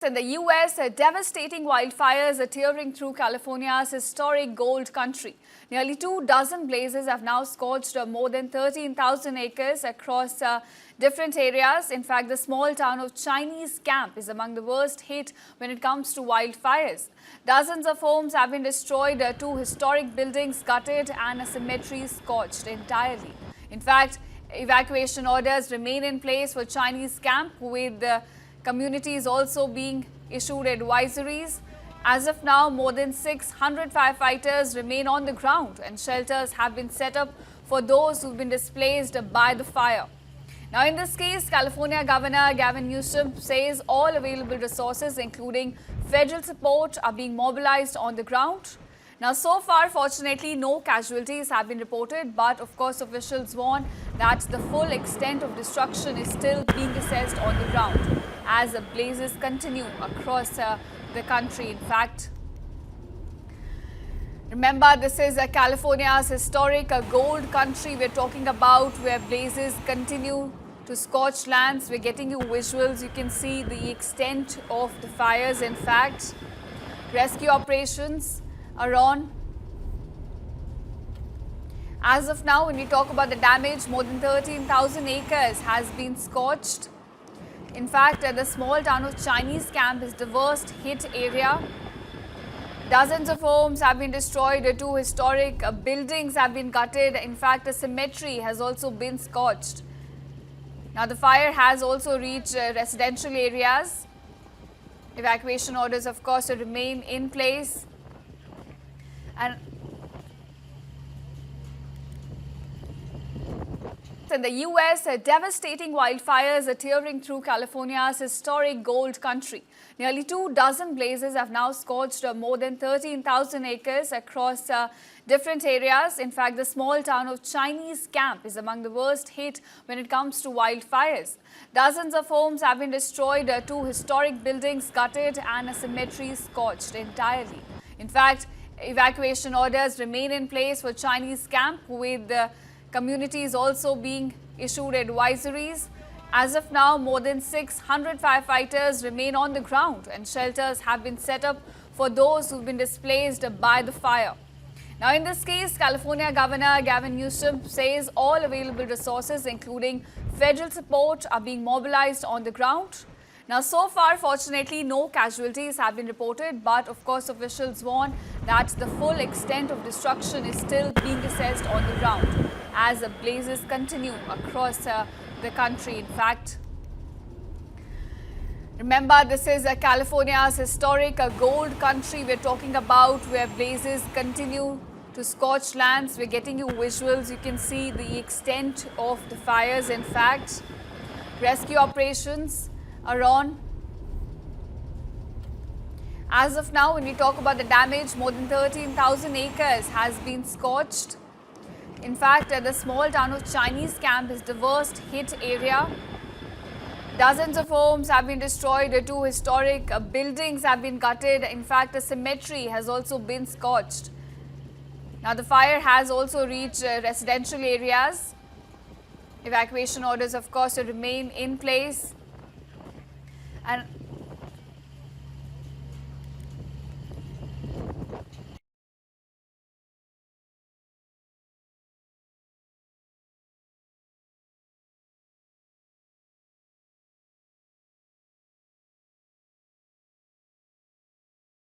In the U.S., devastating wildfires are tearing through California's historic gold country. Nearly 24 blazes have now scorched more than 13,000 acres across different areas. In fact, the small town of Chinese Camp is among the worst hit when it comes to wildfires. Dozens of homes have been destroyed, two historic buildings gutted, and a cemetery scorched entirely. In fact, evacuation orders remain in place for Chinese Camp, with communities also being issued advisories. As of now, more than 600 firefighters remain on the ground, and shelters have been set up for those who've been displaced by the fire. Now, in this case, California Governor Gavin Newsom says all available resources, including federal support, are being mobilized on the ground. Now, so far, fortunately, no casualties have been reported, but of course, officials warn that the full extent of destruction is still being assessed on the ground as the blazes continue across the country. In fact, remember, this is California's historic gold country we're talking about, where blazes continue to scorch lands. We're getting you visuals. You can see the extent of the fires. In fact, rescue operations are on. As of now, when we talk about the damage, more than 13,000 acres has been scorched. In fact, the small town of Chinese Camp is the worst hit area. Dozens of homes have been destroyed, two historic buildings have been gutted. In fact, a cemetery has also been scorched. Now, the fire has also reached residential areas. Evacuation orders, of course, remain in place. In the U.S., devastating wildfires are tearing through California's historic gold country. Nearly 24 blazes have now scorched more than 13,000 acres across different areas. In fact, the small town of Chinese Camp is among the worst hit when it comes to wildfires. Dozens of homes have been destroyed, two historic buildings gutted, and a cemetery scorched entirely. In fact, evacuation orders remain in place for Chinese Camp, with communities also being issued advisories. As of now, more than 600 firefighters remain on the ground, and shelters have been set up for those who've been displaced by the fire. Now, in this case, California Governor Gavin Newsom says all available resources, including federal support, are being mobilized on the ground. Now, so far, fortunately, no casualties have been reported, but of course, officials warn that the full extent of destruction is still being assessed on the ground as the blazes continue across the country. In fact, remember, this is California's historic gold country we're talking about, where blazes continue to scorch lands. We're getting you visuals. You can see the extent of the fires. In fact, rescue operations are on. As of now, when we talk about the damage, more than 13,000 acres has been scorched. In fact, the small town of Chinese Camp is the worst hit area. Dozens of homes have been destroyed, two historic buildings have been gutted. In fact, a cemetery has also been scorched. Now, the fire has also reached residential areas. Evacuation orders, of course, remain in place. And